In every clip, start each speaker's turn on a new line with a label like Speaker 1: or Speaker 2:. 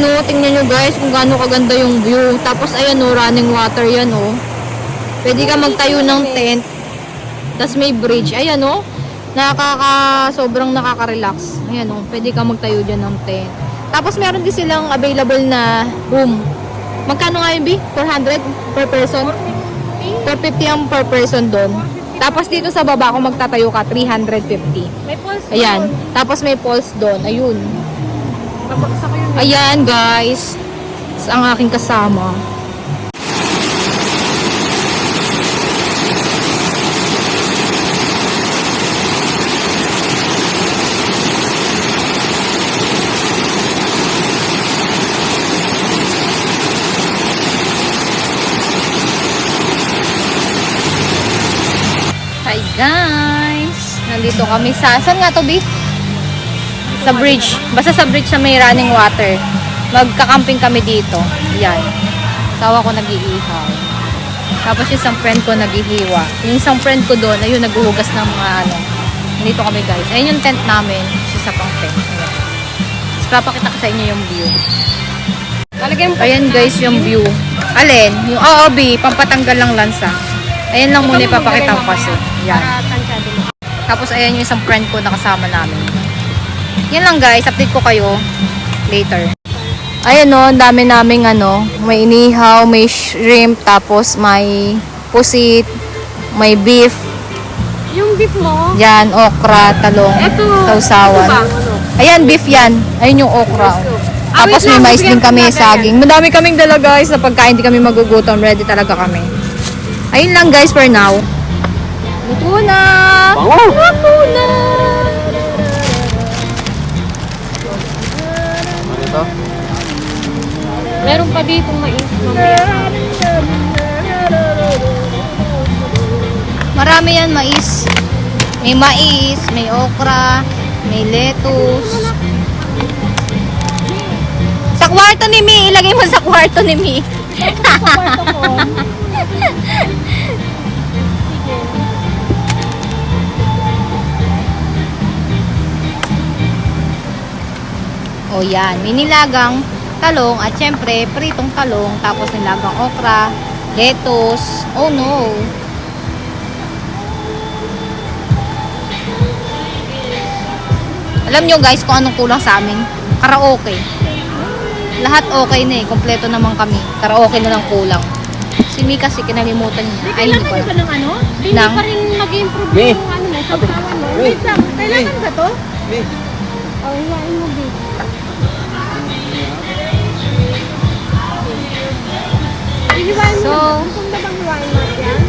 Speaker 1: No, tingnan nyo guys kung gaano kaganda yung view. Tapos ayan o, running water yan o. Pwede ka magtayo ng tent. Tapos may bridge. Ayan o. Sobrang nakaka-relax. Ayan o, pwede ka magtayo dyan ng tent. Tapos meron din silang available na room. Magkano nga yun, B? 400 per person? 450 ang per person doon. Tapos dito sa baba kung magtatayo ka, 350.
Speaker 2: May pulse.
Speaker 1: Ayan. Tapos may pulse doon. Ayun.
Speaker 2: Babagsak ko yun.
Speaker 1: Ayan guys. Ang aking kasama. Hi guys! Nandito kami saan nga to, B? Sa bridge. Basta sa bridge na may running water. Magkakamping kami dito. Yan. Tawa ko nag-iihaw. Tapos yung isang friend ko naghihiwa. Yung isang friend ko doon, ayun, naghuhugas ng mga ano. Nandito kami guys. Ayun yung tent namin. Isa pang tent. Ayan. Tapos papakita ko sa inyo yung view. Ayan guys yung view. Alin? Yung OOB, pampatanggal lang lansa. Ayan lang muna ipapakita ko kasi. Yan. Tapos ayan yung isang friend ko na kasama namin. Yan lang guys, update ko kayo later. Ayan o, dami naming ano, may inihaw, may shrimp, tapos may pusit, may beef.
Speaker 2: Yung beef mo?
Speaker 1: Yan, okra, talong, sausawan. Ayan, beef yan. Ayun yung okra. Tapos may mais din kami, saging. Madami kaming dala guys, na pagkain di kami magugutom. Ready talaga kami. Ayun lang guys for now. Luto na! Luto na!
Speaker 2: Meron pa dito mais.
Speaker 1: Marami yan, mais. May mais, may okra, may lettuce. Sa kwarto ni Mi, ilagay mo sa kwarto ni Mi.
Speaker 2: Sa kwarto ko.
Speaker 1: O yan, may nilagang talong at syempre pritong talong, tapos nilagang okra, lettuce. Oh no. Alam nyo guys kung anong kulang sa amin? Karaoke. Lahat okay na eh, kompleto naman kami. Karaoke na lang kulang. Si Mika kasi kinalimutan niya. Ay, hindi
Speaker 2: Kailangan
Speaker 1: pa.
Speaker 2: ba ng ano? Hindi
Speaker 1: Nang?
Speaker 2: pa rin mag-improve yung ano mo, sausawan mo. Wait lang, kailangan ba to? Oh, hiwain mo, babe. Hiwain mo.
Speaker 1: So,
Speaker 2: Gusto mo na bang hiwain mo yan?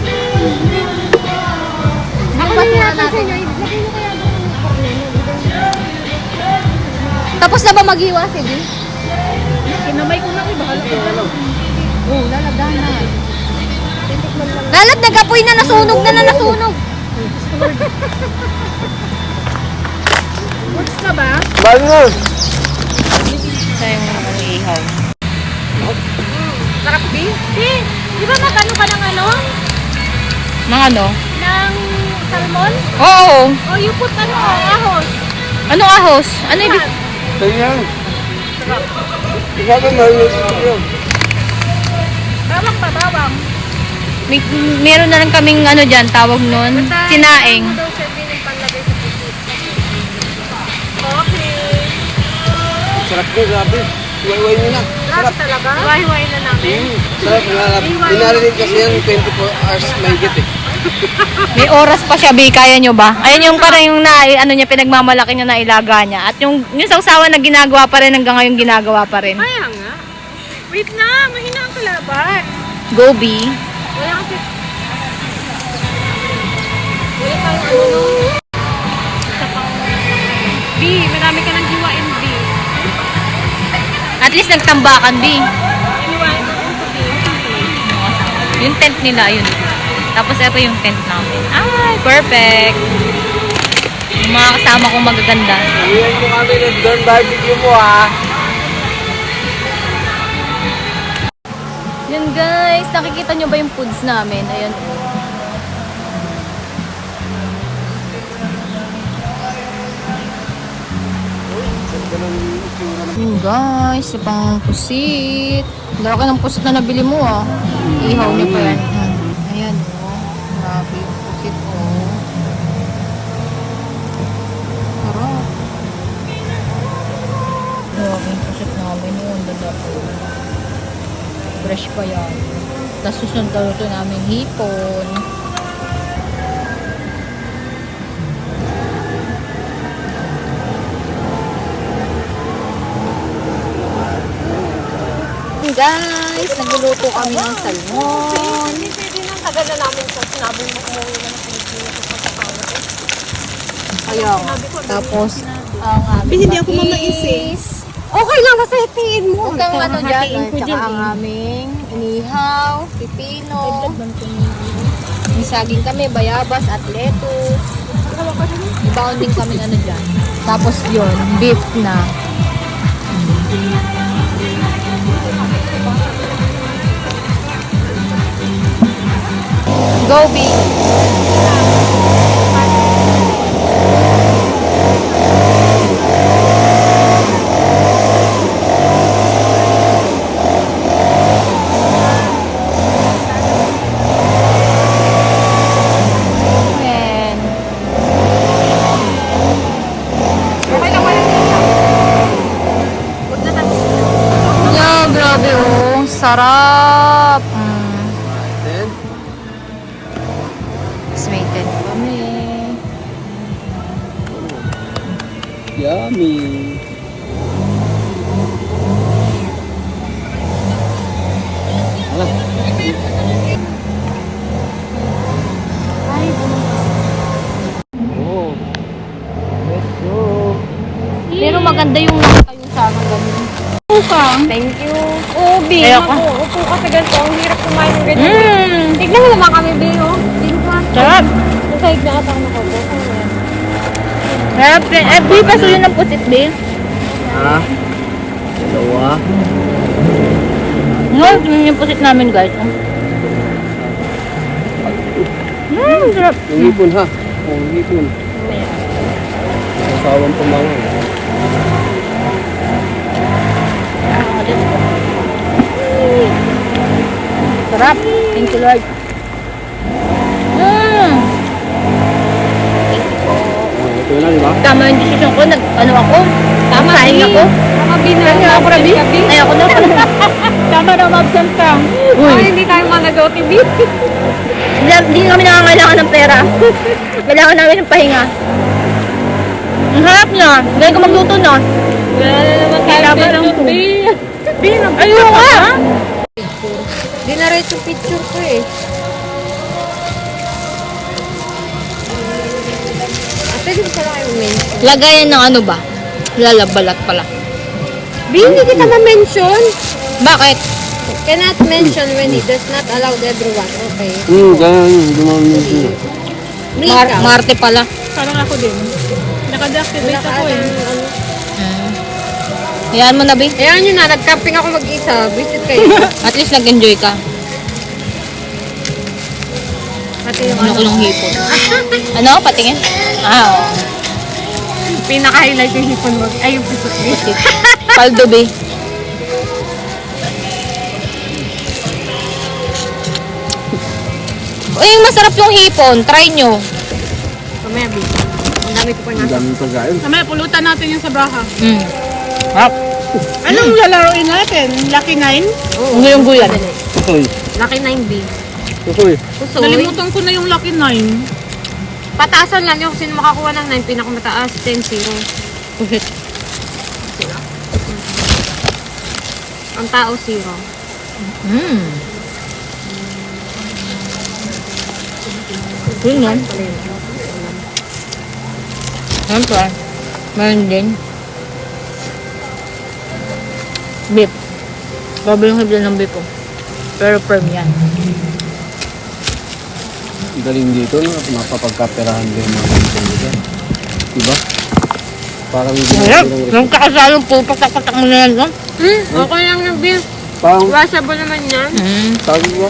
Speaker 2: Ako
Speaker 1: Bukas
Speaker 2: na
Speaker 1: na
Speaker 2: natin sa
Speaker 1: natin.
Speaker 2: inyo. Lagay mo kaya doon ang karne.
Speaker 1: Tapos na ba maghiwa si Di?
Speaker 2: Kinamay ko na, bahala ko na.
Speaker 1: Oo, lalagyan na.
Speaker 2: Titikman lang.
Speaker 1: Lalat, nagapoy na, nasunog na nasunog.
Speaker 2: Goods na ba?
Speaker 1: Sa yung ihaw.
Speaker 2: Sarap di? Di ba nagano ka ng ano?
Speaker 1: Mga ano?
Speaker 2: Ng salmon?
Speaker 1: Oo.
Speaker 2: O you put ano, ahos.
Speaker 1: Ano ahos? Ano ibig?
Speaker 2: Bawang pa, bawang.
Speaker 1: Meron na lang kaming ano dyan, tawag nun, sinaing.
Speaker 2: Ano daw siya din yung panlagay sa pusit. Okay.
Speaker 3: Sarap ko, grabe. Iwaiwai nyo na.
Speaker 2: Sarap talaga? Hiwa-hiwain na namin.
Speaker 3: Sarap nga. Binarinig kasi yan 24 hours mahigit eh.
Speaker 1: May oras pa siya, Bi. Kaya nyo ba? Ayun yung parang yung ano niya, pinagmamalaki niya na ilaga niya. At yung sausawan na ginagawa pa rin hanggang ngayon ginagawa pa rin.
Speaker 2: Kaya nga. Wait na, mahina ang kalaban.
Speaker 1: Go, Bi.
Speaker 2: Wala kasi... Wala tayong ano no? Isa pang... B, marami ka ng hiwain, B.
Speaker 1: At least nagtambakan, Bi.
Speaker 2: Hiwain mo yung puti.
Speaker 1: Yung tent nila, yun. Tapos ito yung tent namin. Ay, perfect. Yung mga kasama kong magaganda.
Speaker 3: Iyan mo kami ng Don Barbecue mo ha.
Speaker 1: Yun guys, nakikita nyo ba yung foods namin? Ayan. Guys, yung pang pusit. Laki ng pusit na nabili mo ah. Ihaw niyo pa yan. Ayan oh. Grabe yung pusit oh. Sarap. Grabe yung pusit namin oh. Ang dada po. Fresh pa yan. Tapos susunod daw ito namin hipon. Guys, nagluluto kami ng salmon.
Speaker 2: Tagal na namin sa sinabi mo umuwi na ng Pilipinas sa pagkakawa ko.
Speaker 1: Kaya nga. Tapos, ang aming
Speaker 2: Hindi ako mamais eh.
Speaker 1: mais.
Speaker 2: Okay lang, basta itiin mo.
Speaker 1: Huwag kang ano dyan.
Speaker 2: Hatiin ko
Speaker 1: Tsaka
Speaker 2: dyan
Speaker 1: ang
Speaker 2: eh.
Speaker 1: aming inihaw, pipino. May saging kami, bayabas at lettuce. Ibaon din kami ano dyan. Tapos yun, beef na. Go beef! Ayan. Yeah, grabe oh. Sarap.
Speaker 3: Then,
Speaker 1: Sweeted kami.
Speaker 3: yummy. Oh. Let's go.
Speaker 1: Pero maganda yung nakatayo sa akin ganun.
Speaker 2: Thank you. Oo, Bi.
Speaker 1: Ayoko.
Speaker 2: Upo ka sa ganito. Ang hirap kumain ng ganyan. Tignan mo naman kami, Bi, oh.
Speaker 1: Sarap.
Speaker 2: Nasahig na ata ako nakaupo.
Speaker 1: Sarap. Bi, pasuyo ng pusit, Bi.
Speaker 3: Ha? Dalawa.
Speaker 1: No, yun yung pusit namin, guys. Sarap.
Speaker 3: Yung hipon ha. Yung hipon. Ang sawang pumangan.
Speaker 1: Sarap. Thank you, Lord.
Speaker 3: Ito na, di ba?
Speaker 1: Tama yung decision ko. Ano ako? Tama, saing ako.
Speaker 2: Tama, Bi, na.
Speaker 1: Kaya ako, Rabi. Ay, ako na. Tama na, ma-absent ka.
Speaker 2: Ay, hindi tayo manag-OT, Bi.
Speaker 1: Hindi kami nangangailangan ng pera. Kailangan namin ng pahinga. Ang harap niya. Ngayon ko magluto na.
Speaker 2: Wala na naman tayo
Speaker 1: Kailangan
Speaker 2: ng
Speaker 1: ng
Speaker 2: Bi. Bi,
Speaker 1: Ayun nga.
Speaker 2: Dinarate yung picture ko eh. Pwede mo pala kayo mention.
Speaker 1: Lagayan ng ano ba? Lalabalat pala.
Speaker 2: Bi, hindi kita ma-mention.
Speaker 1: Bakit?
Speaker 2: Cannot mention when it does not allow everyone. Okay.
Speaker 3: Ganyan. Dumami yun.
Speaker 1: Marte pala.
Speaker 2: Parang ako din. Naka-deactivate ako eh.
Speaker 1: Hayaan mo na, Bi.
Speaker 2: Ayan yun na, nag-camping ako mag-isa. Visit kayo.
Speaker 1: At least nag-enjoy ka.
Speaker 2: Pati yung
Speaker 1: Ano ko yung hipon. Ano? Patingin? Oo.
Speaker 2: pinaka-highlight yung hipon mo. Ay, yung puso.
Speaker 1: Paldo, Bi. Uy, masarap yung hipon. Try nyo.
Speaker 2: Mamaya, Bi. Ang dami ko pa
Speaker 3: Ang
Speaker 2: nasa.
Speaker 3: daming pagkain.
Speaker 4: Mamaya, pulutan natin yung sa braha.
Speaker 1: Harap.
Speaker 4: Anong lalaroin natin? Lucky 9?
Speaker 1: Ano yung guyan?
Speaker 3: Tusoy.
Speaker 2: Laki 9B.
Speaker 3: Tusoy.
Speaker 2: Pusoy.
Speaker 4: Nalimutan ko na yung Lucky 9.
Speaker 2: Pataasan lang yung sino makakuha ng 9. Pinakamataas, 10-0.
Speaker 1: Pusit.
Speaker 2: Ang tao, 0.
Speaker 1: Yun yan. Siyempre. Meron din. Beef. Grabe yung hibla ng beef oh. Pero firm yan.
Speaker 3: Ang galing dito, no? Mapapagkaperahan din yung mga ganito dito. Diba? Parang hindi
Speaker 1: Sarap.
Speaker 3: na
Speaker 1: Yung kakasalong po, patak-patak mo na yan. Oh.
Speaker 2: Okay lang yung beef.
Speaker 3: Parang,
Speaker 2: Washable naman yan.
Speaker 3: tawag mo,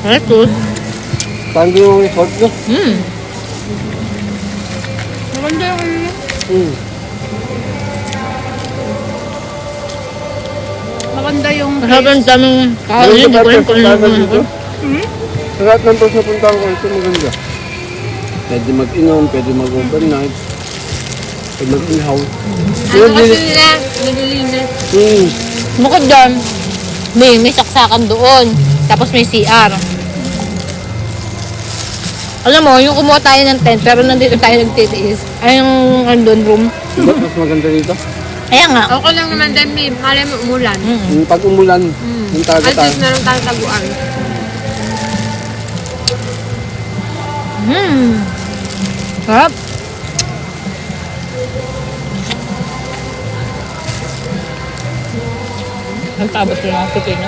Speaker 1: Ito.
Speaker 3: parang di mo resort, no?
Speaker 4: Maganda yung ano. Maganda yung
Speaker 1: Masyadong daming
Speaker 3: Ano
Speaker 1: kain.
Speaker 3: sa
Speaker 1: Hindi ko rin
Speaker 3: Paris puntahan
Speaker 1: kung
Speaker 3: dito? Sa lahat ng Paris na puntahan ko, ito maganda. Pwede mag-inom, pwede mag-overnight, pwede mag-inhaw.
Speaker 2: Ano kasi nila, nililinis.
Speaker 1: Bukod doon, may saksakan doon. Tapos may CR. Alam mo, yung kumuha tayo ng tent, pero nandito tayo nagtitiis. Ay, yung andun room.
Speaker 3: Ba't mas maganda dito?
Speaker 1: Kaya nga.
Speaker 2: Okay lang naman din, may malay mo umulan.
Speaker 3: Yung pag umulan, yung
Speaker 2: At
Speaker 3: taga
Speaker 2: least meron tayong taguan.
Speaker 1: Sarap. Nagtabos ko lang ang pipino.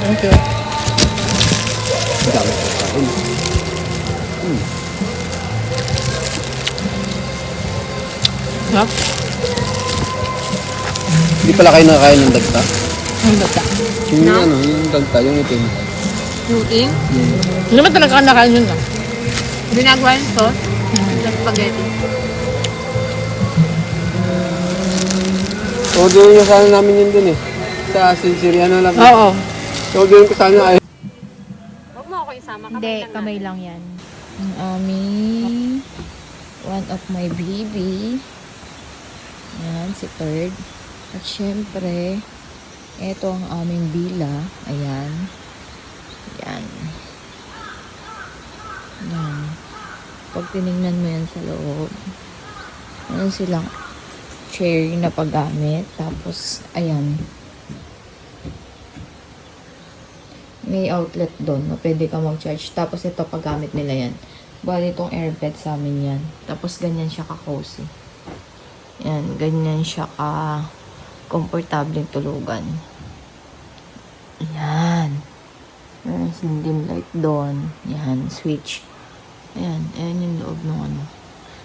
Speaker 1: Thank you.
Speaker 3: dami sa kain.
Speaker 1: Sarap.
Speaker 3: Hindi pala kayo nakakain ng dagta?
Speaker 1: Ang bata.
Speaker 3: Yung ano, yung dagta, yung itim.
Speaker 2: Nuting,
Speaker 1: Hindi naman talaga nakain yun ah.
Speaker 2: ginagawa yung sauce, sa spaghetti.
Speaker 3: Order nyo sana namin yun dun eh. Sa Sinceriano lang.
Speaker 1: Oo.
Speaker 3: Order ko sana ay.
Speaker 2: Huwag mo ako isama,
Speaker 1: Hindi, kamay lang yan. Ang aming one of my baby. Yan, si Third. At syempre, ito ang aming bila. Ayan. Yan. Yan. Pag tinignan mo yan sa loob, ano silang chair na paggamit. Tapos, ayan. May outlet doon na pwede ka mag-charge. Tapos, ito paggamit nila yan. Bali, itong airbed sa amin yan. Tapos, ganyan siya ka-cozy. Yan, ganyan siya ka-komportableng tulugan. Yan. Meron silang dim light doon. Yan, switch. Ayan, ayan yung loob ng ano.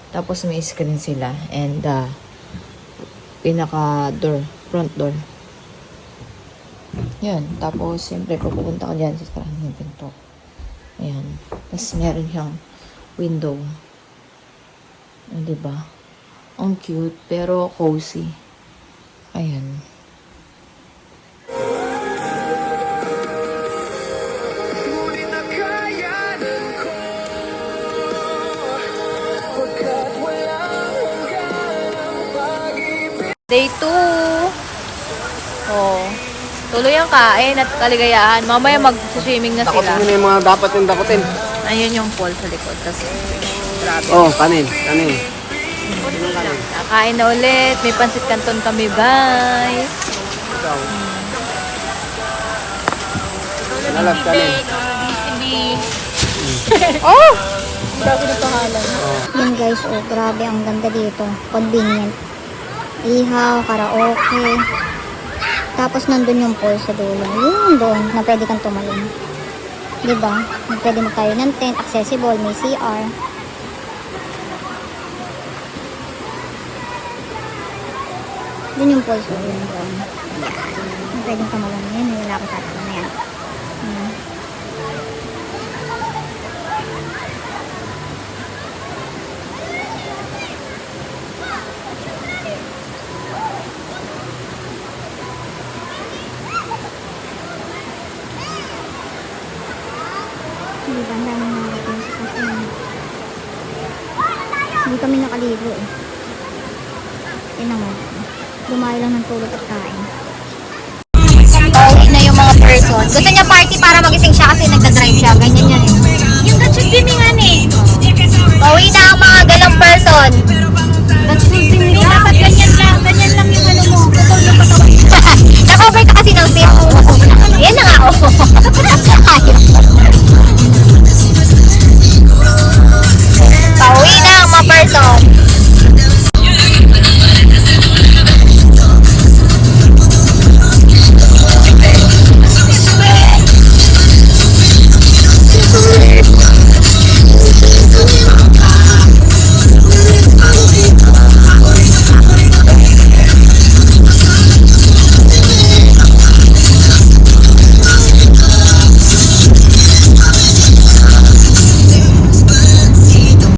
Speaker 1: Tapos may screen sila. And, pinaka-door, front door. Yan, tapos, siyempre, pag pupunta ka dyan, sasarahan yung pinto. Ayan. Tapos, meron siyang window. Diba? Ang cute, pero cozy. Ayan. Day 2. Oh. Tuloy ang kain at kaligayahan. Mamaya mag-swimming na sila.
Speaker 3: Takotin mo na yung mga dapat yung dakotin.
Speaker 1: Ayun yung pool sa likod. Tapos, grabe.
Speaker 3: Oh, kanin, kanin.
Speaker 1: Nakain na ulit. May pansit canton kami, guys.
Speaker 3: Nalag kanin.
Speaker 1: Oh! Grabe na pangalan.
Speaker 5: Yun guys, oh grabe ang ganda dito. Convenient. Ihaw, karaoke. Tapos nandun yung pool sa dulo. Yun doon na pwede kang tumalon. Diba? Pwede mo tayo ng tent, accessible, may CR. Doon yung pool sa dulo. Doon. Pwede kang tumalon. Yan, wala akong tatakon na yan. Diba, ang daming nakakita sa kasi hindi kami nakaligo eh. Tingnan mo. Dumayo lang ng tulog at kain.
Speaker 1: Pauwi na yung mga person. Gusto niya party para magising siya kasi nagda-drive siya. Ganyan yan eh. Yung gatsugimingan eh. Pauwi na ang mga galang person.